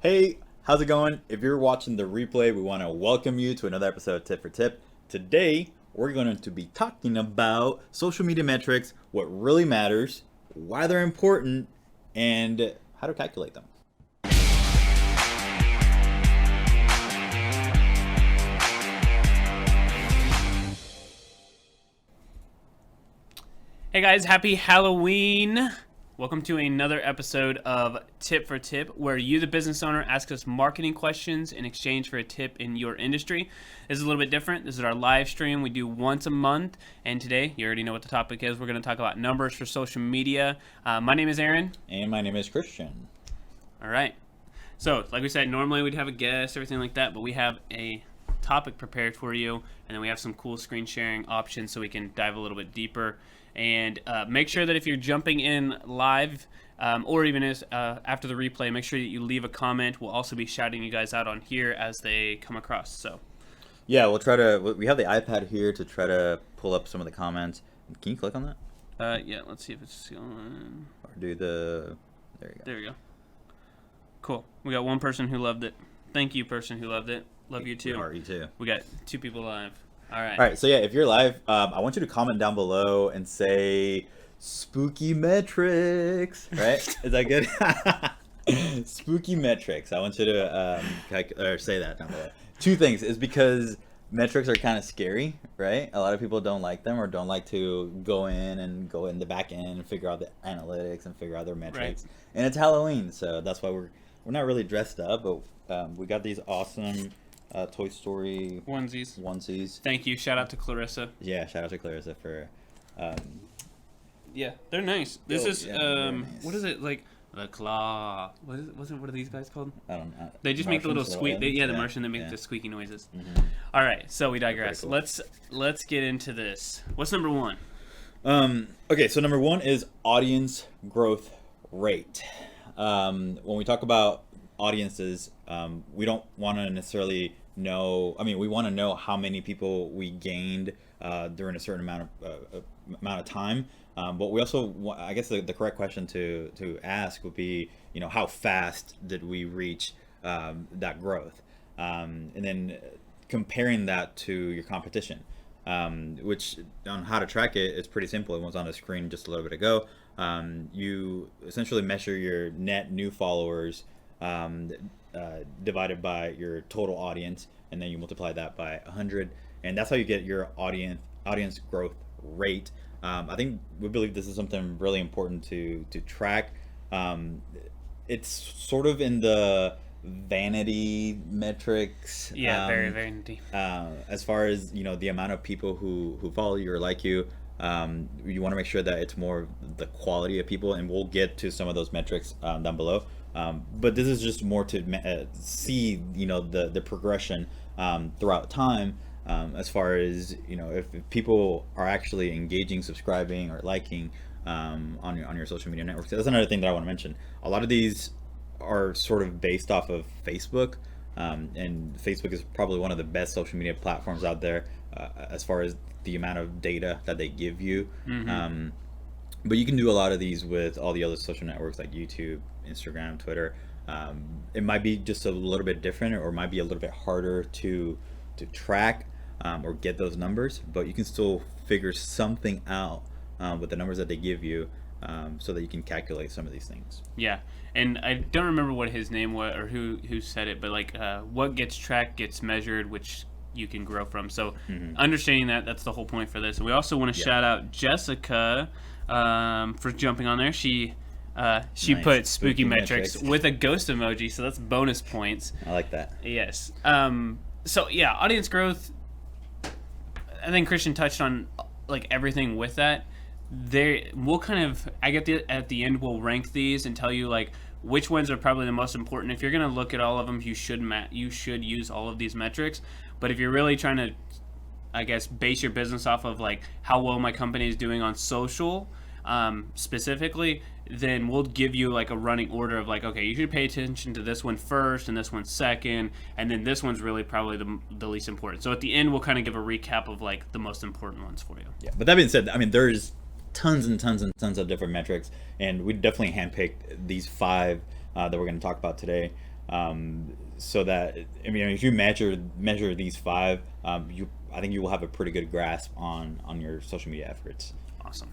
Hey, how's it going? If you're watching the replay, we want to welcome you to another episode of Tip for Tip. Today, we're going to be talking about social media metrics, what really matters, why they're important, and how to calculate them. Hey guys, happy Halloween! Welcome to another episode of Tip for Tip, where you, the business owner, ask us marketing questions in exchange for a tip in your industry. This is a little bit different. This is our live stream we do once a month, and today, you already know what the topic is. We're going to talk about numbers for social media. My name is Aaron. And my name is Christian. All right. So, like we said, normally we'd have a guest, everything like that, but we have a topic prepared for you, and then we have some cool screen sharing options so we can dive a little bit deeper. And make sure that if you're jumping in live or even after the replay, make sure that you leave a comment. We'll also be shouting you guys out on here as they come across. So, yeah, we have the iPad here to try to pull up some of the comments. Can you click on that? Yeah, let's see if it's going. Or there you go. There we go. Cool. We got one person who loved it. Thank you, person who loved it. Love you too. You too. We got 2 people live. All right. So yeah, if you're live, I want you to comment down below and say spooky metrics, right? Is that good? Spooky metrics. I want you to say that down below. 2 things is because metrics are kind of scary, right? A lot of people don't like them or don't like to go in the back end and figure out the analytics and figure out their metrics. Right. And it's Halloween, so that's why we're not really dressed up, but we got these awesome Toy Story onesies. Thank you. Shout out to Clarissa. Yeah, shout out to Clarissa for. Yeah, they're nice. This is nice. What is it like? The claw. What are these guys called? I don't know. They just make the little squeak. The Martian that make the squeaky noises. Mm-hmm. All right, so we digress. Cool. Let's get into this. What's number 1? Okay, so number 1 is audience growth rate. When we talk about audiences, we don't want to necessarily know. I mean, we want to know how many people we gained during a certain amount of time. But we also, I guess, the correct question to ask would be, how fast did we reach that growth, and then comparing that to your competition. Which on how to track it, it's pretty simple. It was on the screen just a little bit ago. You essentially measure your net new followers divided by your total audience, and then you multiply that by 100, and that's how you get your audience growth rate. I think we believe this is something really important to track. It's sort of in the vanity metrics. Yeah, very vanity. As far as the amount of people who follow you or like you. You want to make sure that it's more the quality of people, and we'll get to some of those metrics down below. But this is just more to see the progression throughout time, as far as if people are actually engaging, subscribing, or liking on your social media networks. That's another thing that I want to mention. A lot of these are sort of based off of Facebook, and Facebook is probably one of the best social media platforms out there as far as the amount of data that they give you. Mm-hmm. But you can do a lot of these with all the other social networks like YouTube, Instagram, Twitter. It might be just a little bit different, or might be a little bit harder to track or get those numbers, but you can still figure something out with the numbers that they give you, so that you can calculate some of these things. Yeah, and I don't remember what his name was or who said it, but like what gets tracked gets measured, which you can grow from. So understanding that's the whole point for this. And we also want to shout out Jessica for jumping on there. She nice. Put spooky metrics with a ghost emoji, so that's bonus points. I like that. Yes. So yeah, audience growth. I think Christian touched on like everything with that. We'll kind of at the end we'll rank these and tell you like which ones are probably the most important. If you're going to look at all of them, you should use all of these metrics. But if you're really trying to, I guess, base your business off of like how well my company is doing on social, specifically, then we'll give you like a running order of like, okay, you should pay attention to this one first and this one second, and then this one's really probably the least important. So at the end, we'll kind of give a recap of like the most important ones for you. Yeah, but that being said, I mean, there's tons and tons and tons of different metrics, and we definitely handpicked these 5 that we're going to talk about today. So that, I mean, if you measure these five, I think you will have a pretty good grasp on your social media efforts. Awesome.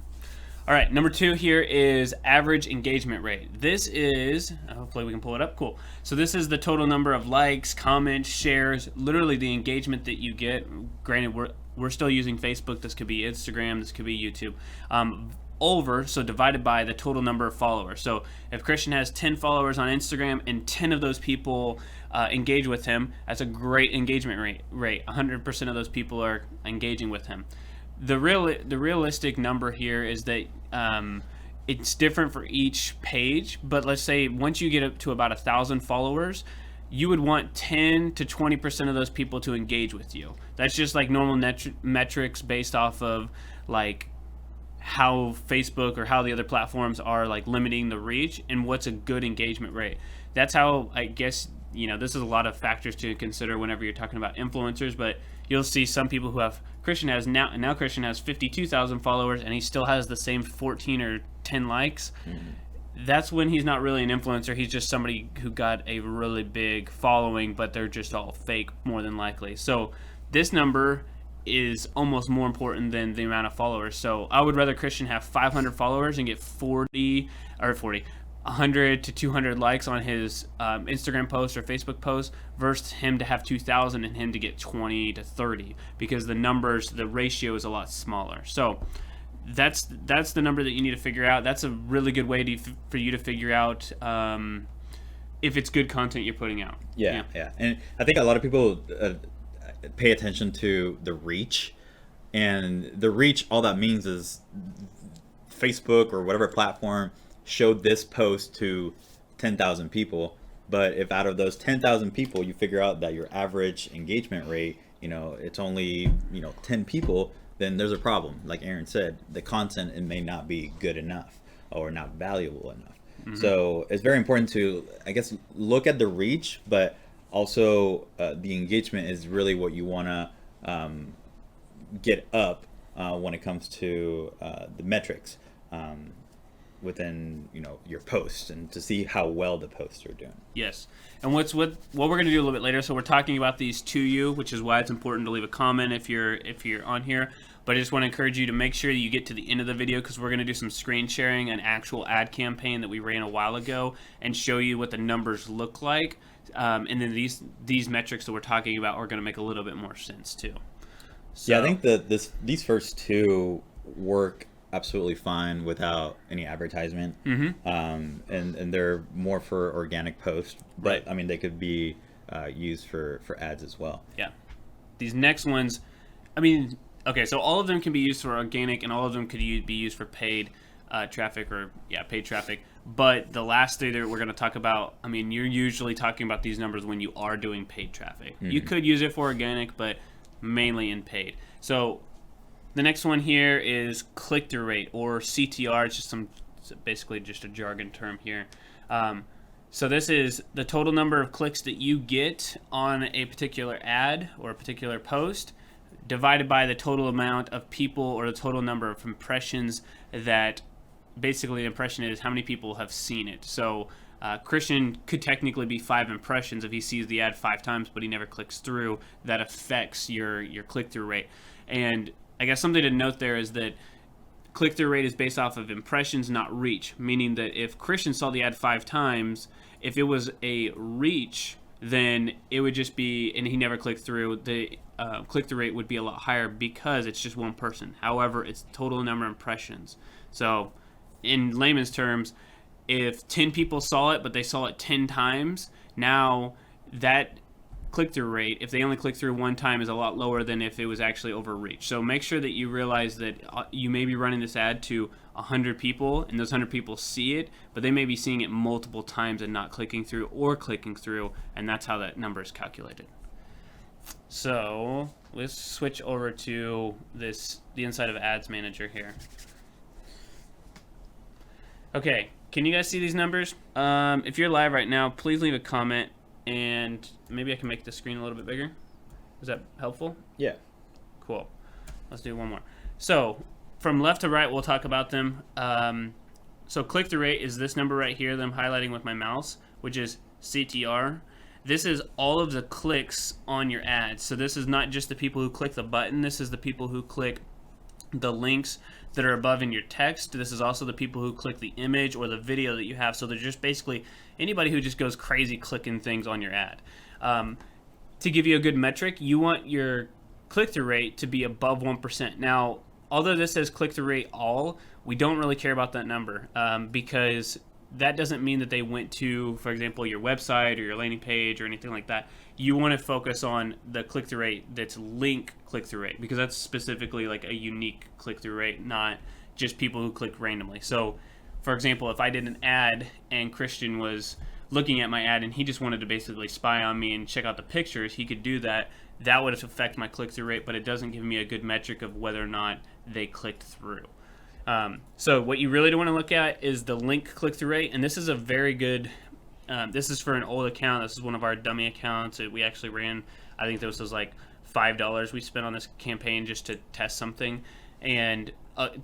All right, number 2 here is average engagement rate. This is, hopefully we can pull it up. Cool. So this is the total number of likes, comments, shares, literally the engagement that you get. Granted, we're still using Facebook. This could be Instagram. This could be YouTube. So divided by the total number of followers. So if Christian has 10 followers on Instagram and 10 of those people engage with him, that's a great engagement rate. 100% of those people are engaging with him. The realistic number here is that it's different for each page, but let's say once you get up to about 1,000 followers, you would want 10 to 20% of those people to engage with you. That's just like normal metrics based off of like how Facebook or how the other platforms are like limiting the reach and what's a good engagement rate. That's how, I guess, this is a lot of factors to consider whenever you're talking about influencers, but you'll see some people who have, Christian has 52,000 followers and he still has the same 14 or 10 likes. Mm-hmm. That's when he's not really an influencer. He's just somebody who got a really big following, but they're just all fake more than likely. So this number is almost more important than the amount of followers. So I would rather Christian have 500 followers and get 100 to 200 likes on his Instagram post or Facebook post versus him to have 2,000 and him to get 20 to 30, because the ratio is a lot smaller. So that's the number that you need to figure out. That's a really good way for you to figure out if it's good content you're putting out. Yeah. And I think a lot of people pay attention to the reach, and the reach, all that means is Facebook or whatever platform showed this post to 10,000 people. But if out of those 10,000 people you figure out that your average engagement rate, it's only 10 people, then there's a problem. Like Aaron said, the content, it may not be good enough or not valuable enough. Mm-hmm. So it's very important to, I guess, look at the reach, but also the engagement is really what you want to get up when it comes to the metrics within your posts, and to see how well the posts are doing. Yes. And what we're going to do a little bit later, so we're talking about these to you, which is why it's important to leave a comment if you're on here. But I just want to encourage you to make sure you get to the end of the video, because we're going to do some screen sharing, an actual ad campaign that we ran a while ago, and show you what the numbers look like. And then these metrics that we're talking about are going to make a little bit more sense too. So, yeah, I think that these first two work absolutely fine without any advertisement. Mm-hmm. And they're more for organic posts, but right. I mean, they could be used for ads as well. Yeah. These next ones, I mean, okay, so all of them can be used for organic, and all of them could be used for paid traffic, or paid traffic. But the last three that we're going to talk about, I mean, you're usually talking about these numbers when you are doing paid traffic. Mm-hmm. You could use it for organic, but mainly in paid. So the next one here is click-through rate, or CTR. It's basically just a jargon term here. So this is the total number of clicks that you get on a particular ad or a particular post, divided by the total amount of people, or the total number of impressions that, basically the impression is how many people have seen it. So Christian could technically be 5 impressions if he sees the ad 5 times, but he never clicks through. That affects your click-through rate. And I guess something to note there is that click-through rate is based off of impressions, not reach, meaning that if Christian saw the ad 5 times, if it was a reach, then it would just be, and he never clicked through, the click-through rate would be a lot higher because it's just one person. However, it's total number of impressions. So in layman's terms, if 10 people saw it, but they saw it 10 times, now that click-through rate, if they only click through one time, is a lot lower than if it was actually overreach. So make sure that you realize that you may be running this ad to 100 people, and those 100 people see it, but they may be seeing it multiple times and not clicking through or clicking through, and that's how that number is calculated. So let's switch over to the inside of Ads Manager here. Okay, can you guys see these numbers? If you're live right now, please leave a comment, and maybe I can make the screen a little bit bigger. Is that helpful? Yeah. Cool. Let's do one more. So from left to right, we'll talk about them. So click-through rate is this number right here that I'm highlighting with my mouse, which is CTR. This is all of the clicks on your ads. So this is not just the people who click the button. This is the people who click the links that are above in your text. This is also the people who click the image or the video that you have. So they're just basically anybody who just goes crazy clicking things on your ad. To give you a good metric, you want your click-through rate to be above 1%. Now, although this says click-through rate all, we don't really care about that number because that doesn't mean that they went to, for example, your website or your landing page or anything like that. You want to focus on the click-through rate that's link click-through rate, because that's specifically like a unique click-through rate, not just people who click randomly. So, for example, if I did an ad and Christian was looking at my ad and he just wanted to basically spy on me and check out the pictures, he could do that. That would affect my click-through rate, but it doesn't give me a good metric of whether or not they clicked through. So what you really want to look at is the link click-through rate, and this is a very good, this is for an old account. This is one of our dummy accounts that we actually ran. I think this was like $5 we spent on this campaign just to test something. And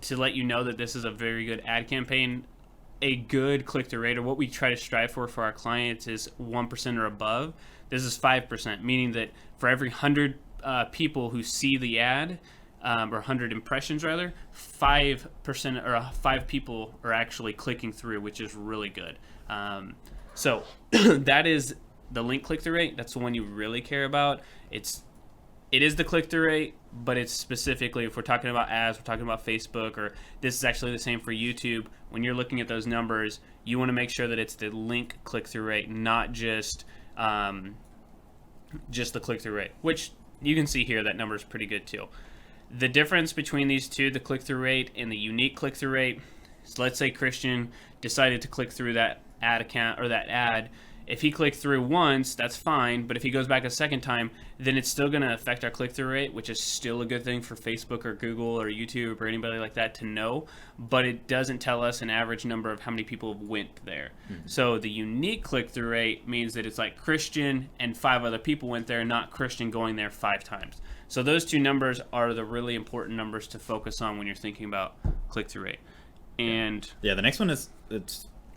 to let you know that this is a very good ad campaign, a good click-through rate, or what we try to strive for our clients, is 1% or above. This is 5%, meaning that for every 100 people who see the ad, or 100 impressions rather, 5% or 5 people are actually clicking through, which is really good. So that is the link click-through rate. That's the one you really care about. It is the click-through rate, but it's specifically, if we're talking about ads, we're talking about Facebook, or this is actually the same for YouTube. When you're looking at those numbers, you want to make sure that it's the link click-through rate, not just the click-through rate, which you can see here that number is pretty good too. The difference between these two, the click-through rate and the unique click-through rate, is let's say Christian decided to click through that ad account or that ad. If he clicked through once, that's fine, but if he goes back a second time, then it's still going to affect our click-through rate, which is still a good thing for Facebook or Google or YouTube or anybody like that to know, but it doesn't tell us an average number of how many people went there. Mm-hmm. So the unique click-through rate means that it's like Christian and 5 other people went there, not Christian going there 5 times. So those two numbers are the really important numbers to focus on when you're thinking about click-through rate. And yeah, the next one is,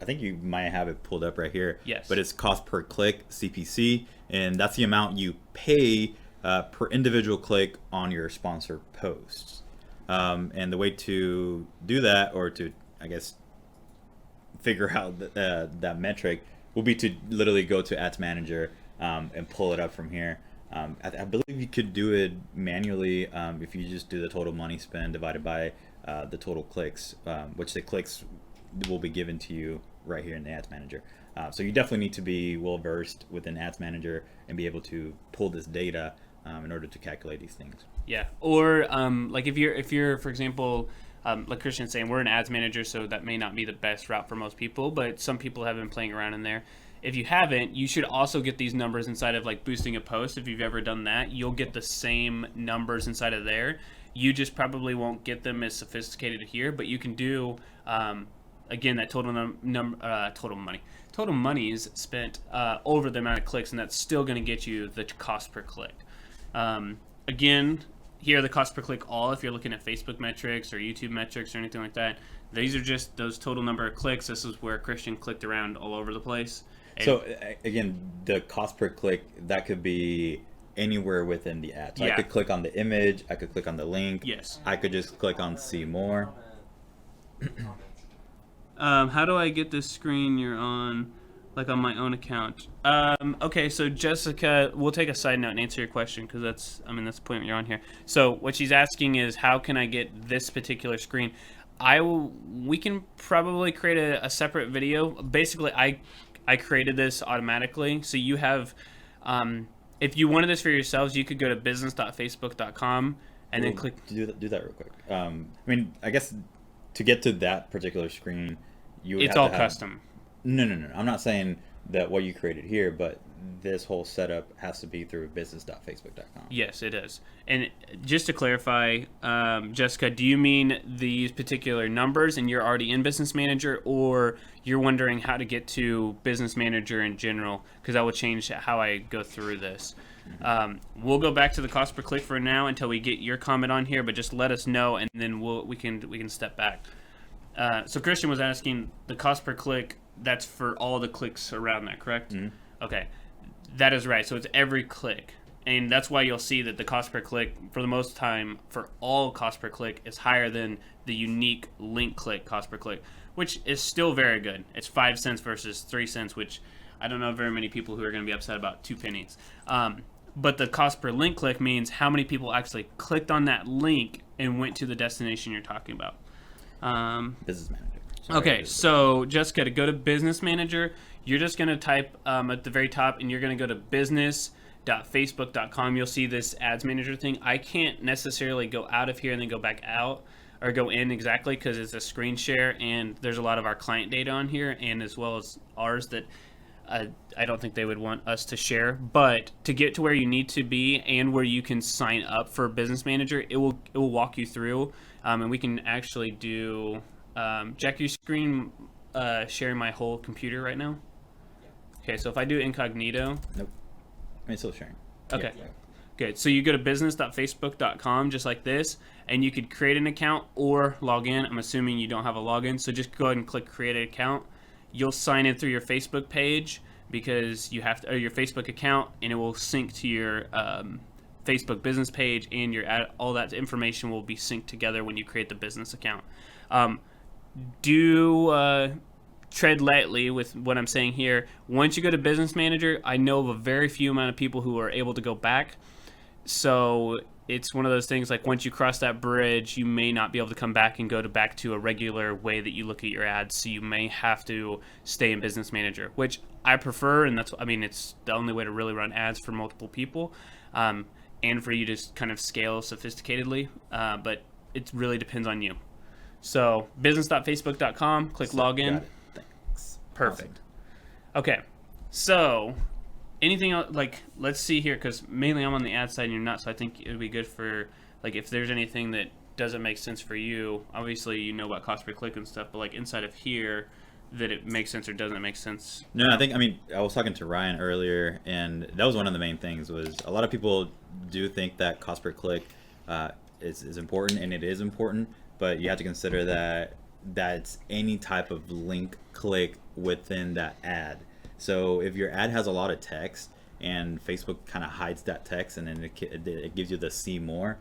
I think you might have it pulled up right here. Yes. But it's cost per click, CPC, and that's the amount you pay per individual click on your sponsor posts. And the way to do that, or to, I guess, figure out that metric, will be to literally go to Ads Manager and pull it up from here. I believe you could do it manually if you just do the total money spent divided by the total clicks, which the clicks will be given to you right here in the Ads Manager. So you definitely need to be well versed within Ads Manager and be able to pull this data in order to calculate these things. Yeah, or like if you're for example, like Christian's saying, we're an Ads Manager, so that may not be the best route for most people, but some people have been playing around in there. If you haven't, you should also get these numbers inside of like boosting a post. If you've ever done that, you'll get the same numbers inside of there. You just probably won't get them as sophisticated here, but you can do again that total money is spent over the amount of clicks, and that's still going to get you the cost per click. Again, here are the cost per click all. If you're looking at Facebook metrics or YouTube metrics or anything like that, these are just those total number of clicks. This is where Christian clicked around all over the place. So again, the cost per click, that could be anywhere within the ad. So yeah. I could click on the image, I could click on the link. Yes. I could just click on see more. How do I get this screen you're on, like on my own account? Okay, so Jessica, we'll take a side note and answer your question, because that's the point you're on here. So what she's asking is, how can I get this particular screen? We can probably create a separate video. Basically, I created this automatically, so you have, if you wanted this for yourselves, you could go to business.facebook.com and then click. Do that real quick. I guess to get to that particular screen, it's all custom. No. I'm not saying that what you created here, but this whole setup has to be through business.facebook.com. Yes, it is. And just to clarify, Jessica, do you mean these particular numbers and you're already in Business Manager, or you're wondering how to get to Business Manager in general? Because that will change how I go through this. Mm-hmm. We'll go back to the cost per click for now until we get your comment on here, but just let us know, and then we can step back. So Christian was asking the cost per click. That's for all the clicks around that, correct? Mm-hmm. Okay, that is right. So it's every click. And that's why you'll see that the cost per click, for the most time, for all cost per click, is higher than the unique link click cost per click, which is still very good. It's 5 cents versus 3 cents, which I don't know very many people who are going to be upset about 2 pennies. But the cost per link click means how many people actually clicked on that link and went to the destination you're talking about. Business manager. Sorry, Okay, so Jessica, to go to Business Manager, you're just going to type at the very top, and you're going to go to business.facebook.com. You'll see this Ads Manager thing. I can't necessarily go out of here and then go back out or go in exactly because it's a screen share, and there's a lot of our client data on here, and as well as ours that I don't think they would want us to share. But to get to where you need to be and where you can sign up for Business Manager, it will walk you through, and we can actually do. Jack, your screen sharing my whole computer right now? Okay, so if I do incognito. Nope. I'm still sharing. Okay. Yeah. Good. So you go to business.facebook.com just like this, and you could create an account or log in. I'm assuming you don't have a login, so just go ahead and click create an account. You'll sign in through your Facebook page because you have to, or your Facebook account, and it will sync to your Facebook business page, and your all that information will be synced together when you create the business account. Tread lightly with what I'm saying here. Once you go to Business Manager, I know of a very few amount of people who are able to go back. So it's one of those things like once you cross that bridge, you may not be able to come back and go back to a regular way that you look at your ads. So you may have to stay in Business Manager, which I prefer, and it's the only way to really run ads for multiple people, and for you to kind of scale sophisticatedly. But it really depends on you. So business.facebook.com, click login. Got it. Thanks. Perfect. Okay. So anything else, like, let's see here, because mainly I'm on the ad side and you're not, so I think it would be good for, like, if there's anything that doesn't make sense for you, obviously you know about cost per click and stuff, but like inside of here, that it makes sense or doesn't make sense. No, I was talking to Ryan earlier, and that was one of the main things. Was a lot of people do think that cost per click is important, and it is important, but you have to consider that that's any type of link click within that ad. So if your ad has a lot of text and Facebook kind of hides that text, and then it gives you the see more,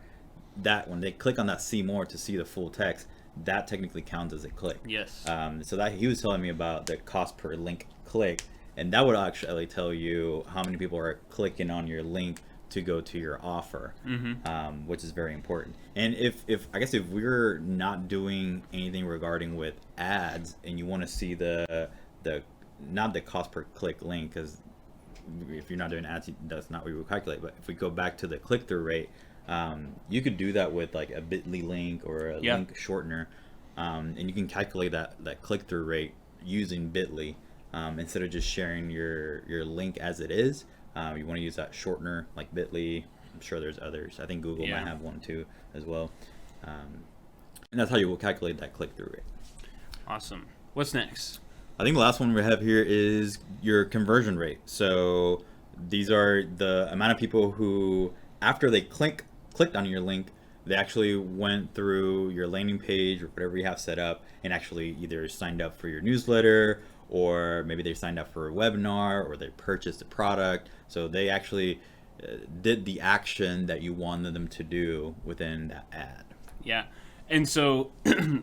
that when they click on that see more to see the full text, that technically counts as a click. Yes. So that he was telling me about the cost per link click, and that would actually tell you how many people are clicking on your link to go to your offer, which is very important. And if I guess if we're not doing anything regarding with ads, and you want to see the not the cost per click link, because if you're not doing ads, that's not what we would calculate. But if we go back to the click-through rate, you could do that with like a bit.ly link or a link shortener, and you can calculate that click-through rate using bit.ly instead of just sharing your link as it is. You want to use that shortener like bit.ly. I'm sure there's others. I think Google might have one too as well. And that's how you will calculate that click-through rate. Awesome. What's next? I think the last one we have here is your conversion rate. So these are the amount of people who, after they clicked on your link, they actually went through your landing page or whatever you have set up and actually either signed up for your newsletter, or maybe they signed up for a webinar, or they purchased a product. So they actually did the action that you wanted them to do within that ad. Yeah. And so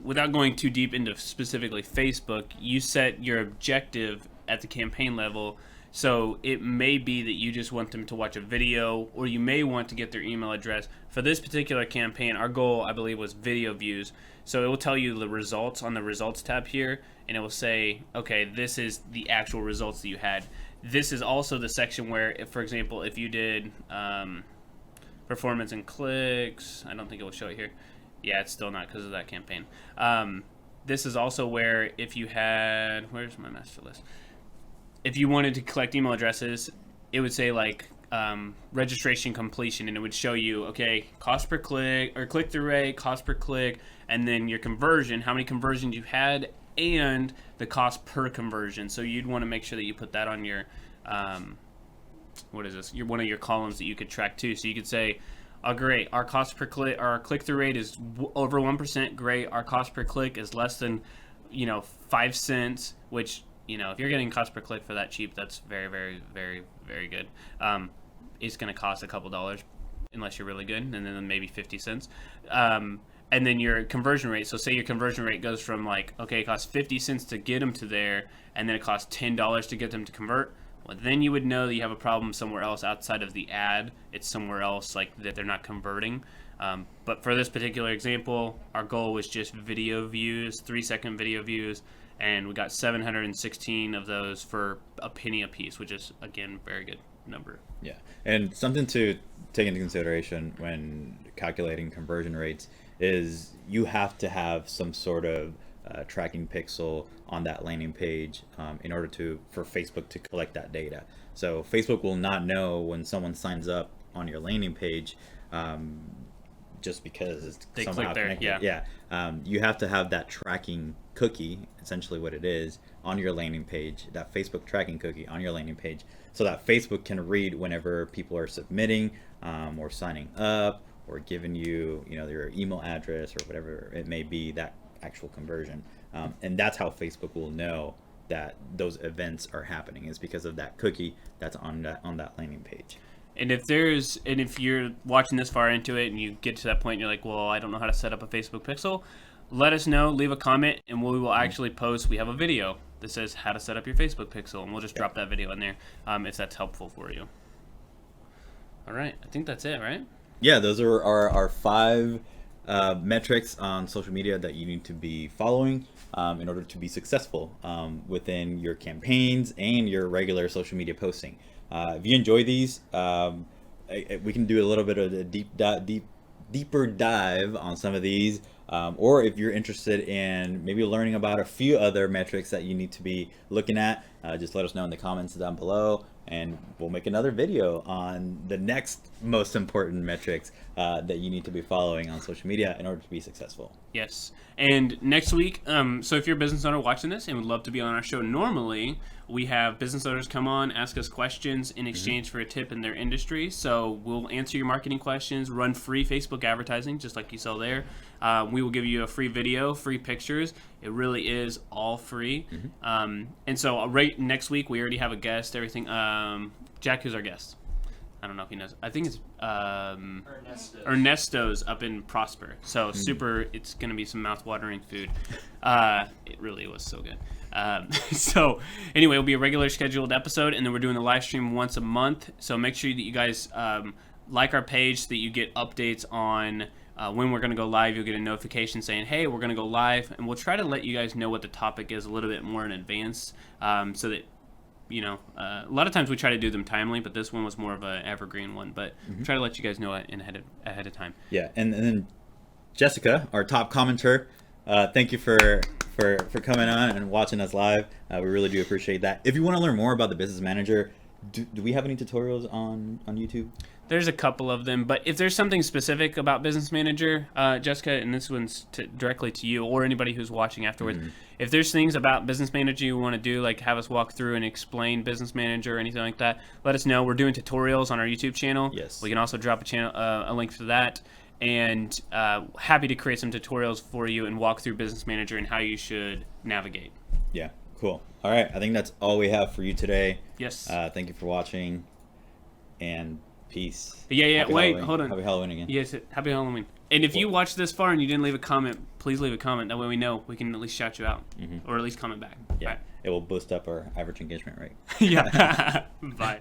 without going too deep into specifically Facebook, you set your objective at the campaign level. So it may be that you just want them to watch a video, or you may want to get their email address. For this particular campaign, our goal, I believe, was video views. So it will tell you the results on the results tab here, and it will say, okay, this is the actual results that you had. This is also the section where, if, for example, if you did performance and clicks, I don't think it will show it here. Yeah, it's still not because of that campaign. This is also where if you had, where's my master list? If you wanted to collect email addresses, it would say like registration completion, and it would show you, okay, cost per click or click-through rate, cost per click, and then your conversion, how many conversions you had, and the cost per conversion. So you'd want to make sure that you put that on your, what is this? One of your columns that you could track too. So you could say, oh, great, our cost per click, our click-through rate is over 1%. Great, our cost per click is less than, 5 cents, which if you're getting cost per click for that cheap, that's very, very, very, very good. It's going to cost a couple dollars unless you're really good, and then maybe 50 cents. And then your conversion rate. So say your conversion rate goes from like, okay, it costs 50 cents to get them to there, and then it costs $10 to get them to convert. Well, then you would know that you have a problem somewhere else outside of the ad. It's somewhere else like that they're not converting. But for this particular example, our goal was just video views, 3-second video views, and we got 716 of those for a penny a piece, which is, again, very good number. Yeah, and something to take into consideration when calculating conversion rates is you have to have some sort of tracking pixel on that landing page in order for Facebook to collect that data. So Facebook will not know when someone signs up on your landing page just because they somehow click there. connected. Yeah. You have to have that tracking cookie, essentially what it is, on your landing page, that Facebook tracking cookie on your landing page, so that Facebook can read whenever people are submitting or signing up or giving you, their email address or whatever it may be, that actual conversion. And that's how Facebook will know that those events are happening, is because of that cookie that's on that landing page. And if you're watching this far into it and you get to that point and you're like, well, I don't know how to set up a Facebook pixel, let us know, leave a comment, and we will actually post. We have a video that says how to set up your Facebook pixel, and we'll just drop that video in there if that's helpful for you. All right, I think that's it, right? Yeah, those are our 5 metrics on social media that you need to be following in order to be successful within your campaigns and your regular social media posting. If you enjoy these, we can do a little bit of a deeper dive on some of these, or if you're interested in maybe learning about a few other metrics that you need to be looking at, just let us know in the comments down below, and we'll make another video on the next most important metrics that you need to be following on social media in order to be successful. Yes. And next week, so if you're a business owner watching this and would love to be on our show, normally we have business owners come on, ask us questions in exchange for a tip in their industry. So we'll answer your marketing questions, run free Facebook advertising, just like you saw there. We will give you a free video, free pictures. It really is all free. And so right next week, we already have a guest, everything. Jack, who's our guest? I don't know if he knows. I think it's Ernesto's up in Prosper. So super, it's going to be some mouth-watering food. It really was so good. So anyway, it'll be a regular scheduled episode, and then we're doing the live stream once a month. So make sure that you guys like our page so that you get updates on when we're going to go live. You'll get a notification saying, hey, we're going to go live, and we'll try to let you guys know what the topic is a little bit more in advance so that a lot of times we try to do them timely, but this one was more of an evergreen one. But try to let you guys know it ahead of time. Yeah, and then Jessica, our top commenter, thank you for coming on and watching us live. We really do appreciate that. If you want to learn more about the Business Manager, do we have any tutorials on YouTube? There's a couple of them, but if there's something specific about Business Manager, Jessica, and this one's directly to you or anybody who's watching afterwards, if there's things about Business Manager you want to do, like have us walk through and explain Business Manager or anything like that, let us know. We're doing tutorials on our YouTube channel. Yes. We can also drop a link for that. And happy to create some tutorials for you and walk through Business Manager and how you should navigate. Yeah, cool. All right, I think that's all we have for you today. Yes. Thank you for watching, and peace. Yeah. Happy Wait, Halloween. hold on. Happy Halloween again. Yes, happy Halloween. And if you watched this far and you didn't leave a comment, please leave a comment. That way we know we can at least shout you out, or at least comment back. Yeah, Right. it will boost up our average engagement rate. Yeah. Bye.